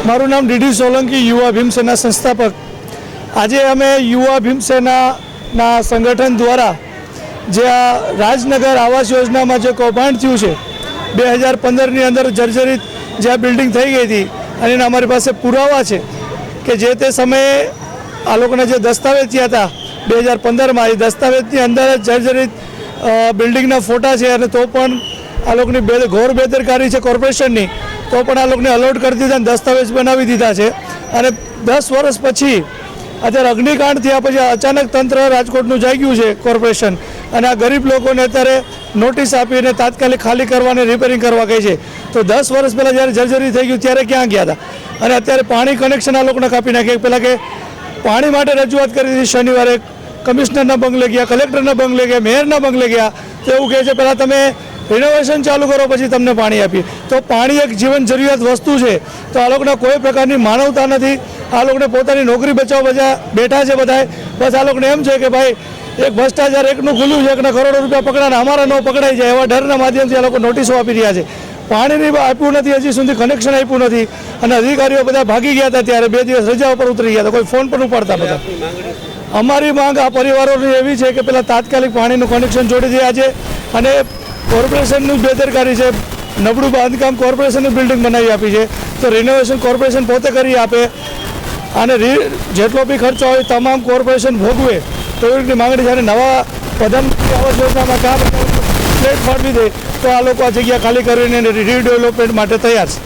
મારું નામ ડીડી સોલંકી, યુવા ભીમસેના સંસ્થાપક। આજે અમે યુવા ભીમસેનાના સંગઠન દ્વારા જે આ રાજનગર આવાસ યોજનામાં જે કૌભાંડ થયું છે 2015ની અંદર જર્જરિત જે આ બિલ્ડિંગ થઈ ગઈ હતી અને એના અમારી પાસે પુરાવા છે કે જે તે સમયે આ લોકોના જે દસ્તાવેજ થયા હતા 2015માં, એ દસ્તાવેજની અંદર જર્જરિત બિલ્ડિંગના ફોટા છે અને તો પણ આ લોકોની ઘોર બેદરકારી છે કોર્પોરેશનની, તો પણ આ લોકોને અલોટ કરી દીધા અને દસ્તાવેજ બનાવી દીધા છે। અને 10 વર્ષ પછી અત્યારે અગ્નિકાંડ થયા પછી અચાનક તંત્ર રાજકોટનું જાગ્યું છે કોર્પોરેશન અને આ ગરીબ લોકોને અત્યારે નોટિસ આપીને તાત્કાલિક ખાલી કરવાને રિપેરિંગ કરવા કહે છે। તો 10 વર્ષ પહેલાં જ્યારે જર્જરી થઈ ગયું ત્યારે ક્યાં ગયા હતા અને અત્યારે પાણી કનેક્શન આ લોકોને કાપી નાખ્યા। પહેલાં કે પાણી માટે રજૂઆત કરી હતી, શનિવારે કમિશનરના બંગલે ગયા, કલેક્ટરના બંગલે ગયા, મેયરના બંગલે ગયા, તો એવું કહે છે પહેલાં તમે રિનોવેશન ચાલુ કરો પછી તમને પાણી આપીએ। તો પાણી એક જીવન જરૂરિયાત વસ્તુ છે, તો આ લોકોને કોઈ પ્રકારની માનવતા નથી। આ લોકોને પોતાની નોકરી બચાવવા બેઠા છે બધાએ। બસ આ લોકોને એમ છે કે ભાઈ એક ભ્રષ્ટાચાર એકનું ખુલ્લું છે, એકના કરોડો રૂપિયા પકડાને અમારા ન પકડાઈ જાય એવા ડરના માધ્યમથી આ લોકો નોટિસો આપી રહ્યા છે। પાણીની આપ્યું નથી, હજી સુધી કનેક્શન આપ્યું નથી અને અધિકારીઓ બધા ભાગી ગયા હતા ત્યારે 2 દિવસ રજા ઉપર ઉતરી ગયા હતા, કોઈ ફોન પણ ઉપાડતા બધા। અમારી માંગ આ પરિવારોની એવી છે કે પહેલાં તાત્કાલિક પાણીનું કનેક્શન જોડી દે આજે, અને કોર્પોરેશનનું બેદરકારી છે, નબળું બાંધકામ કોર્પોરેશનની બિલ્ડિંગ બનાવી આપી છે, તો રિનોવેશન કોર્પોરેશન પોતે કરી આપે અને જેટલો બી ખર્ચો હોય તમામ કોર્પોરેશન ભોગવે, તો એવી માંગણી છે। અને નવા પ્રધાનમંત્રી આવાસ યોજનામાં કામ ફ્લેટ ફાળવી દે તો આ લોકો આ જગ્યા ખાલી કરીને રીડેવલપમેન્ટ માટે તૈયાર છે।